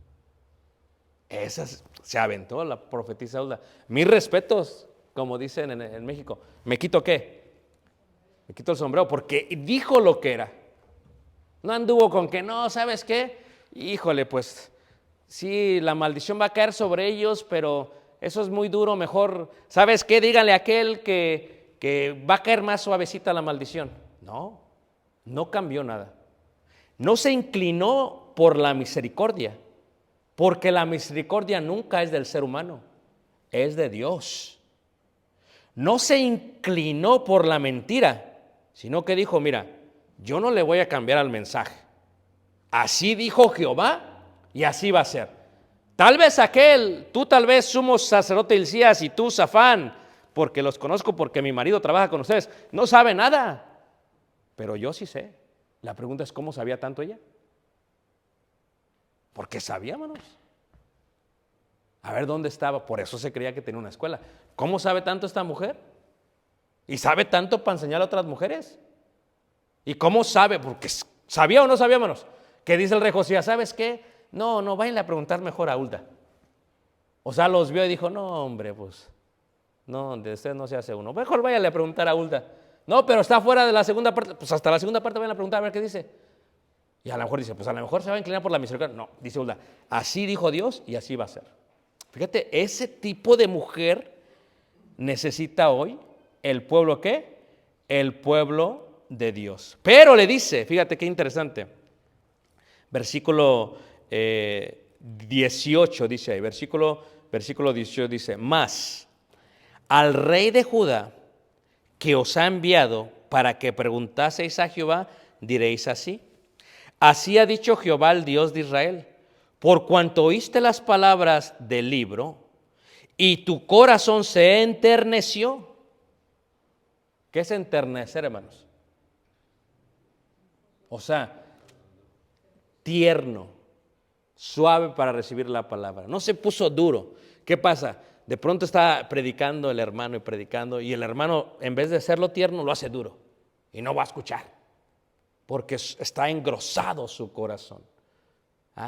Esa se aventó la profetisa Hulda. Mis respetos, como dicen en México. ¿Me quito qué? Me quito el sombrero porque dijo lo que era. No anduvo con que no, ¿sabes qué? Híjole, pues sí, la maldición va a caer sobre ellos, pero eso es muy duro, mejor, ¿sabes qué? Díganle a aquel que va a caer más suavecita la maldición. No, no cambió nada. No se inclinó por la misericordia, porque la misericordia nunca es del ser humano, es de Dios. No se inclinó por la mentira, sino que dijo, mira, yo no le voy a cambiar al mensaje. Así dijo Jehová y así va a ser. Tal vez tú tal vez sumo sacerdote Hilcías y tú Safán, porque los conozco porque mi marido trabaja con ustedes, no sabe nada, pero yo sí sé. La pregunta es, ¿cómo sabía tanto ella? Porque sabía, hermanos. A ver dónde estaba, por eso se creía que tenía una escuela. ¿Cómo sabe tanto esta mujer? ¿Y sabe tanto para enseñar a otras mujeres? ¿Y cómo sabe? Porque sabía o no sabía, hermanos. Que dice el rey Josías, ¿sabes qué? No, vayan a preguntar mejor a Hulda. O sea, los vio y dijo, no, hombre, pues, no, de usted no se hace uno. Mejor váyanle a preguntar a Hulda. No, pero está fuera de la segunda parte. Pues hasta la segunda parte vayan a preguntar a ver qué dice. Y a lo mejor dice, pues a lo mejor se va a inclinar por la misericordia. No, dice Hulda, así dijo Dios y así va a ser. Fíjate, ese tipo de mujer necesita hoy el pueblo ¿qué? El pueblo de Dios. Pero le dice, fíjate qué interesante, versículo 18 dice ahí, versículo 18 dice, mas al rey de Judá que os ha enviado para que preguntaseis a Jehová, diréis así, así ha dicho Jehová el Dios de Israel, por cuanto oíste las palabras del libro y tu corazón se enterneció. ¿Qué es enternecer, hermanos? O sea, tierno, suave para recibir la palabra. No se puso duro. ¿Qué pasa? De pronto está predicando el hermano y el hermano, en vez de hacerlo tierno, lo hace duro y no va a escuchar porque está engrosado su corazón.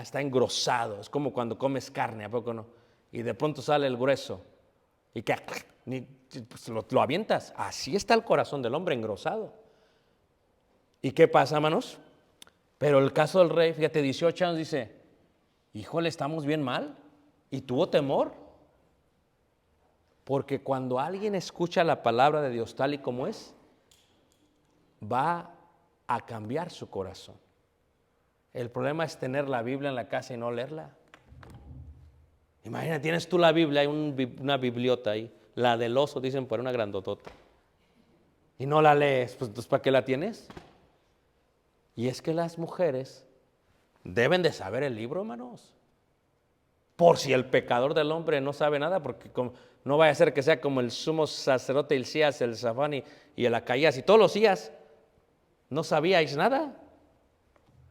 Está engrosado. Es como cuando comes carne, ¿a poco no? Y de pronto sale el grueso y que pues lo avientas. Así está el corazón del hombre, engrosado. ¿Y qué pasa, hermanos? Pero el caso del rey, fíjate, 18 años dice, híjole, estamos bien mal. Y tuvo temor. Porque cuando alguien escucha la palabra de Dios tal y como es, va a cambiar su corazón. El problema es tener la Biblia en la casa y no leerla. Imagina, tienes tú la Biblia, hay una bibliota ahí, la del oso, dicen, por una grandotota. Y no la lees, pues entonces ¿para qué la tienes? Y es que las mujeres deben de saber el libro, hermanos. Por si el pecador del hombre no sabe nada, porque no vaya a ser que sea como el sumo sacerdote Hilcías, el Safán y el Acaías y todos los días. No sabíais nada.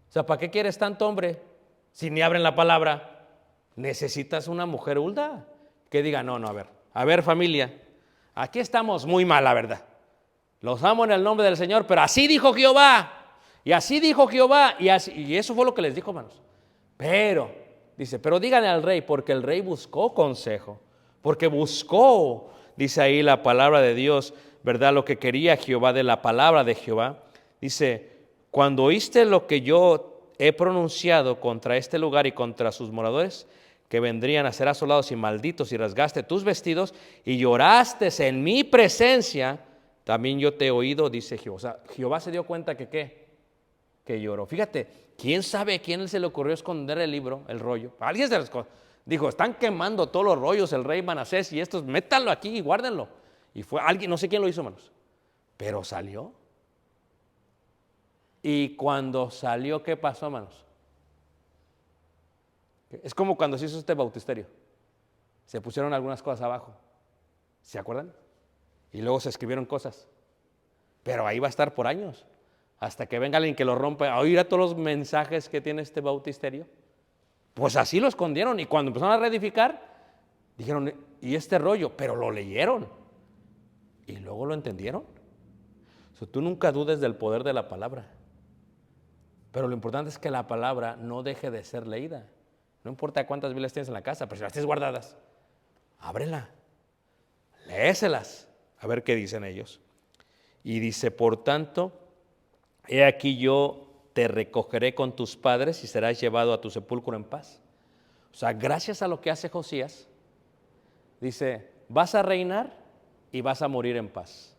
O sea, ¿para qué quieres tanto hombre si ni abren la palabra? Necesitas una mujer Hulda que diga, no, a ver familia, aquí estamos muy mal, la verdad. Los amo en el nombre del Señor, pero así dijo Jehová, y así dijo Jehová, y eso fue lo que les dijo, hermanos. Pero, dice, pero díganle al rey, porque el rey buscó consejo, porque buscó, dice ahí la palabra de Dios, ¿verdad? Lo que quería Jehová de la palabra de Jehová. Dice, cuando oíste lo que yo he pronunciado contra este lugar y contra sus moradores, que vendrían a ser asolados y malditos, y rasgaste tus vestidos y lloraste en mi presencia, también yo te he oído, dice Jehová. O sea, Jehová se dio cuenta que ¿qué? Que lloró. Fíjate, ¿quién sabe a quién se le ocurrió esconder el libro, el rollo? Alguien se les dijo, están quemando todos los rollos, el rey Manasés y estos, métanlo aquí y guárdenlo. Y fue alguien, no sé quién lo hizo, hermanos, pero salió. Y cuando salió, ¿qué pasó, hermanos? Es como cuando se hizo este bautisterio. Se pusieron algunas cosas abajo. ¿Se acuerdan? Y luego se escribieron cosas. Pero ahí va a estar por años. Hasta que venga alguien que lo rompa. A oír a todos los mensajes que tiene este bautisterio. Pues así lo escondieron. Y cuando empezaron a reedificar, dijeron, ¿y este rollo? Pero lo leyeron. Y luego lo entendieron. O sea, tú nunca dudes del poder de la palabra. Pero lo importante es que la palabra no deje de ser leída. No importa cuántas Biblias tienes en la casa, pero si las tienes guardadas, ábrela, léeselas, a ver qué dicen ellos. Y dice, por tanto, he aquí yo te recogeré con tus padres y serás llevado a tu sepulcro en paz. O sea, gracias a lo que hace Josías, dice, vas a reinar y vas a morir en paz.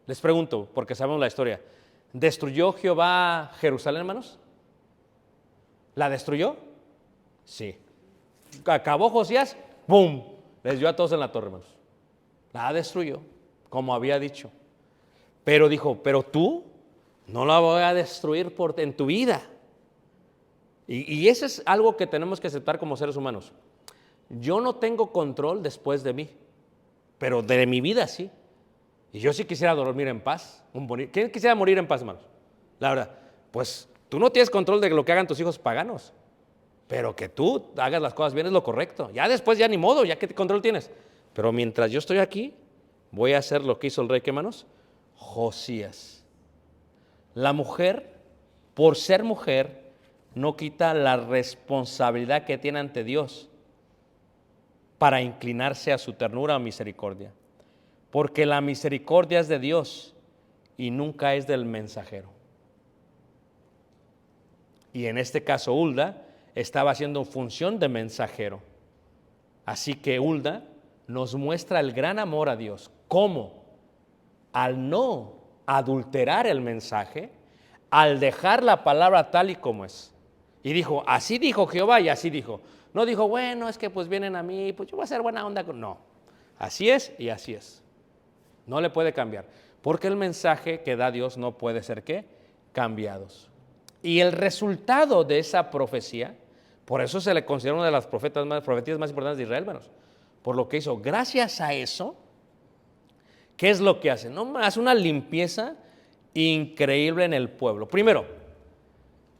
Les pregunto, porque sabemos la historia, ¿destruyó Jehová Jerusalén, hermanos? ¿La destruyó? Sí. Acabó Josías, ¡pum! Les dio a todos en la torre, hermanos. La destruyó, como había dicho. Pero dijo, pero tú no la voy a destruir en tu vida. Y eso es algo que tenemos que aceptar como seres humanos. Yo no tengo control después de mí, pero de mi vida sí. Y yo sí quisiera dormir en paz. ¿Quién quisiera morir en paz, hermanos? La verdad, pues tú no tienes control de lo que hagan tus hijos paganos, pero que tú hagas las cosas bien es lo correcto. Ya después ya ni modo, ya qué control tienes. Pero mientras yo estoy aquí, voy a hacer lo que hizo el rey, ¿qué, hermanos? Josías. La mujer, por ser mujer, no quita la responsabilidad que tiene ante Dios para inclinarse a su ternura o misericordia. Porque la misericordia es de Dios y nunca es del mensajero. Y en este caso Hulda estaba haciendo función de mensajero. Así que Hulda nos muestra el gran amor a Dios. ¿Cómo? Al no adulterar el mensaje, al dejar la palabra tal y como es. Y dijo, así dijo Jehová y así dijo. No dijo, bueno, es que pues vienen a mí, pues yo voy a hacer buena onda. No, así es y así es. No le puede cambiar. Porque el mensaje que da Dios no puede ser, ¿qué? Cambiados. Y el resultado de esa profecía, por eso se le considera una de las profecías más importantes de Israel, hermanos, por lo que hizo. Gracias a eso, ¿qué es lo que hace? No, hace una limpieza increíble en el pueblo. Primero,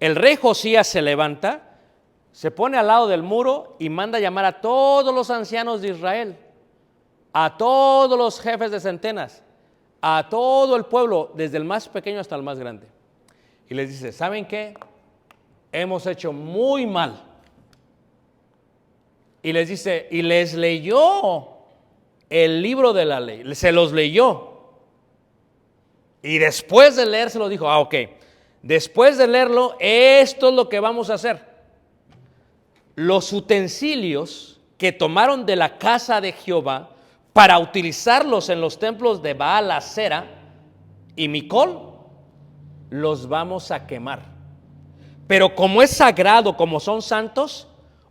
el rey Josías se levanta, se pone al lado del muro y manda llamar a todos los ancianos de Israel, a todos los jefes de centenas, a todo el pueblo, desde el más pequeño hasta el más grande. Y les dice, ¿saben qué? Hemos hecho muy mal. Y les dice, y les leyó el libro de la ley, se los leyó. Y después de leérselo dijo, ok, después de leerlo, esto es lo que vamos a hacer. Los utensilios que tomaron de la casa de Jehová para utilizarlos en los templos de Baal, Asera y Micol, los vamos a quemar. Pero como es sagrado, como son santos,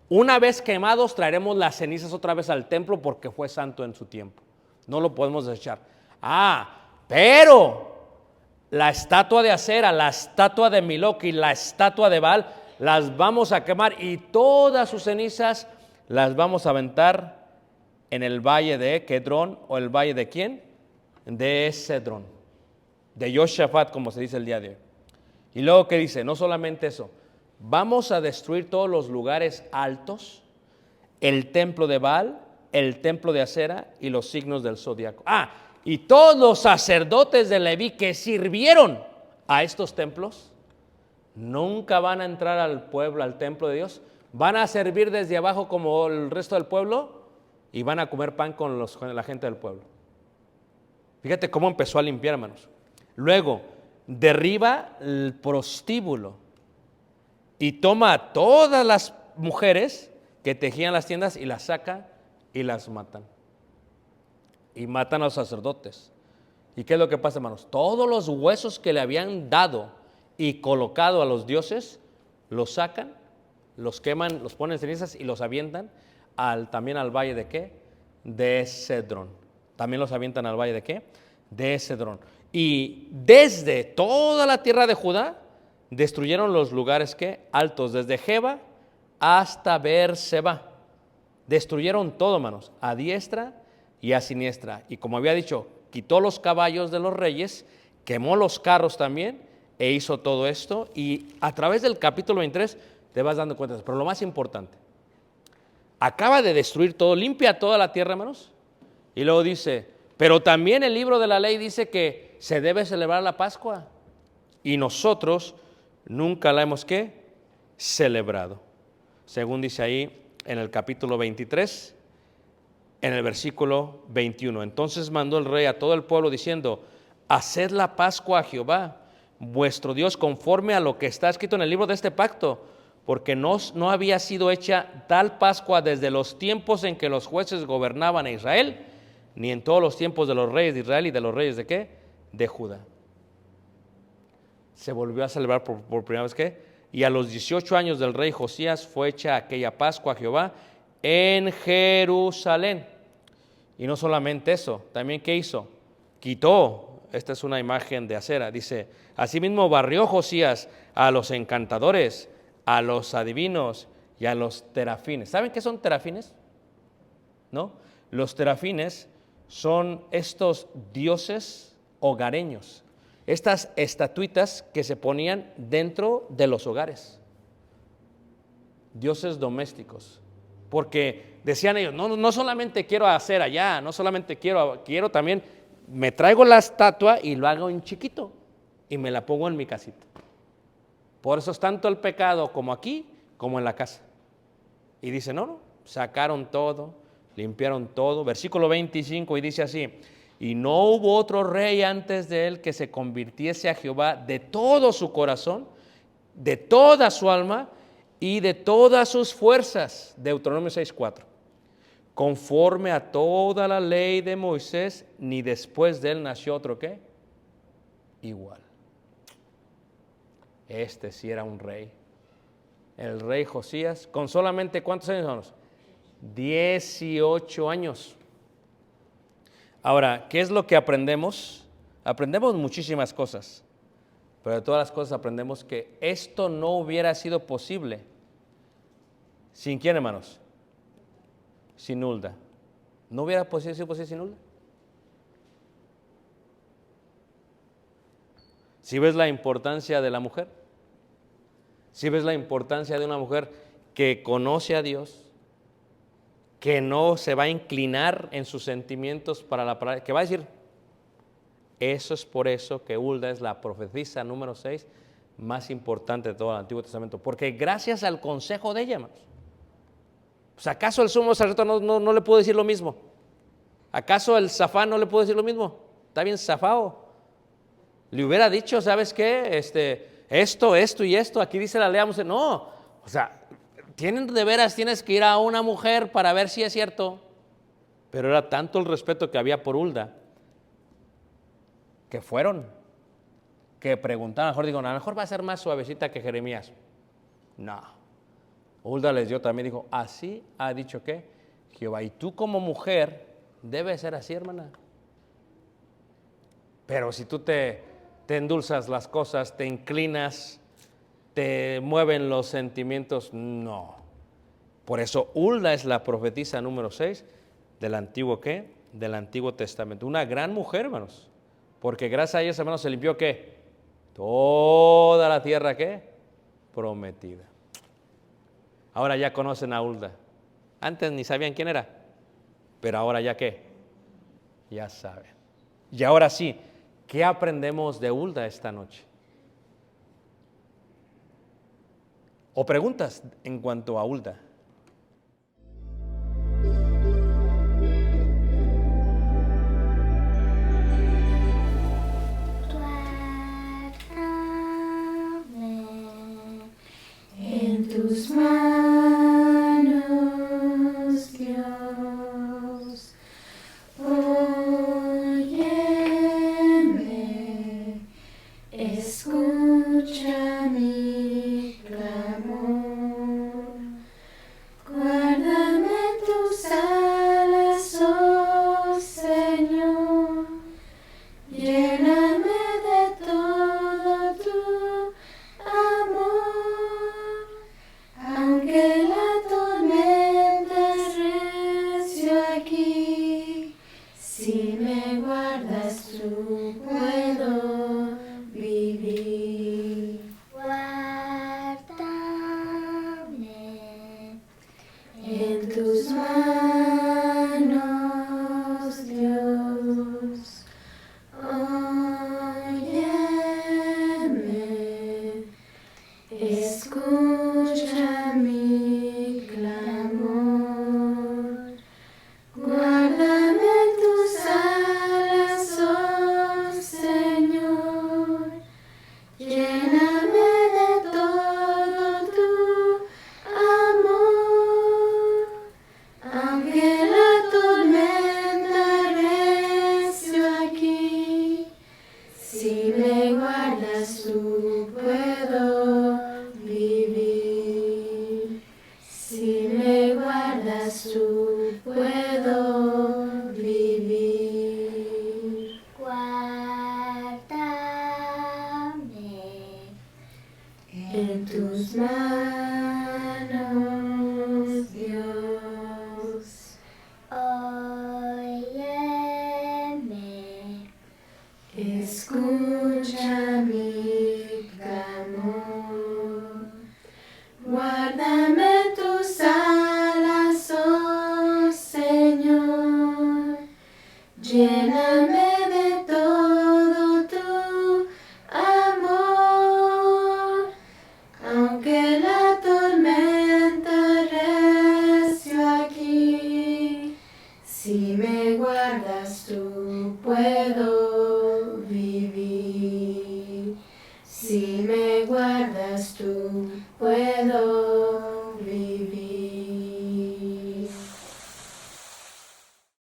una vez quemados traeremos las cenizas otra vez al templo porque fue santo en su tiempo. No lo podemos desechar. Pero la estatua de Asera, la estatua de Moloc y la estatua de Baal las vamos a quemar y todas sus cenizas las vamos a aventar en el valle de Kedrón, o el valle de ¿quién? De Cedrón, de Yoshafat, como se dice el día de hoy. Y luego ¿qué dice? No solamente eso, vamos a destruir todos los lugares altos, el templo de Baal, el templo de Asera y los signos del zodiaco. Y todos los sacerdotes de Leví que sirvieron a estos templos nunca van a entrar al pueblo, al templo de Dios. Van a servir desde abajo como el resto del pueblo y van a comer pan con la gente del pueblo. Fíjate cómo empezó a limpiar, hermanos. Luego, derriba el prostíbulo y toma a todas las mujeres que tejían las tiendas y las saca y las matan. Y matan a los sacerdotes. ¿Y qué es lo que pasa, hermanos? Todos los huesos que le habían dado y colocado a los dioses, los sacan, los queman, los ponen en cenizas y los avientan también al valle de ¿qué? De Cedrón. También los avientan al valle de ¿qué? De Cedrón. Y desde toda la tierra de Judá destruyeron los lugares ¿qué? Altos, desde Jeba hasta Beerseba. Destruyeron todo, hermanos, a diestra y a siniestra. Y como había dicho, quitó los caballos de los reyes, quemó los carros también e hizo todo esto. Y a través del capítulo 23 te vas dando cuenta. Pero lo más importante, acaba de destruir todo, limpia toda la tierra, hermanos. Y luego dice, pero también el libro de la ley dice que se debe celebrar la Pascua. Y nosotros nunca la hemos ¿qué? Celebrado. Según dice ahí en el capítulo 23, en el versículo 21. Entonces mandó el rey a todo el pueblo diciendo, haced la Pascua a Jehová, vuestro Dios, conforme a lo que está escrito en el libro de este pacto, porque no había sido hecha tal Pascua desde los tiempos en que los jueces gobernaban a Israel, ni en todos los tiempos de los reyes de Israel y de los reyes de ¿qué? De Judá. Se volvió a celebrar por primera vez ¿qué? Y a los 18 años del rey Josías fue hecha aquella Pascua a Jehová en Jerusalén. Y no solamente eso, también ¿qué hizo? Quitó, esta es una imagen de acera, dice, asimismo barrió Josías a los encantadores, a los adivinos y a los terafines. ¿Saben qué son terafines? ¿No? Los terafines son estos dioses hogareños, estas estatuitas que se ponían dentro de los hogares, dioses domésticos, porque decían ellos, no solamente quiero hacer allá, no solamente quiero también, me traigo la estatua y lo hago en chiquito y me la pongo en mi casita. Por eso es tanto el pecado como aquí, como en la casa. Y dice, no, sacaron todo, limpiaron todo. Versículo 25 y dice así, y no hubo otro rey antes de él que se convirtiese a Jehová de todo su corazón, de toda su alma y de todas sus fuerzas. Deuteronomio 6:4. Conforme a toda la ley de Moisés, ni después de él nació otro ¿qué? Igual. Este sí era un rey. El rey Josías, con solamente ¿cuántos años son? 18 años. Ahora, ¿qué es lo que aprendemos? Aprendemos muchísimas cosas, pero de todas las cosas aprendemos que esto no hubiera sido posible. ¿Sin quién, hermanos? Sin Hulda. ¿No hubiera sido posible sin Hulda? ¿Sí ves la importancia de la mujer? ¿Sí ves la importancia de una mujer que conoce a Dios, que no se va a inclinar en sus sentimientos para la palabra, que va a decir, eso es por eso que Hulda es la profetisa número 6 más importante de todo el Antiguo Testamento, porque gracias al consejo de ella, hermanos. Pues, ¿acaso el sumo sacerdote no le pudo decir lo mismo? ¿Acaso el Safán no le pudo decir lo mismo? Está bien zafado. Le hubiera dicho, ¿sabes qué? Esto y esto, aquí dice la ley, no, o sea, de veras tienes que ir a una mujer para ver si es cierto. Pero era tanto el respeto que había por Hulda, que fueron, que preguntaron, a lo mejor va a ser más suavecita que Jeremías. No, Hulda les dio también, dijo, así ha dicho que Jehová, y tú como mujer debes ser así, hermana. Pero si tú te endulzas las cosas, te inclinas, te mueven los sentimientos, no. Por eso Hulda es la profetisa número 6 del Antiguo ¿qué? Del Antiguo Testamento. Una gran mujer, hermanos, porque gracias a ella, hermanos, se limpió ¿qué? Toda la tierra ¿qué? Prometida. Ahora ya conocen a Hulda. Antes ni sabían quién era, pero ahora ya ¿qué? Ya saben. Y ahora sí, ¿qué aprendemos de Hulda esta noche? ¿O preguntas en cuanto a Hulda? tus manos, Dios. Óyeme, escucha mi clamor. Guárdame en tus alas, oh Señor. Lléname de todo tu amor. Aunque la tormenta recio aquí, si me guardas tú puedo vivir. Si me guardas tú puedo vivir. Guárdame en tus manos, Dios. Óyeme, escucha mi clamor. Guárdame en tus alas, oh Señor. Lléname de todo tu amor. Aunque la tormenta recio aquí, si me guardas tú puedo vivir. Si me guardas tú puedo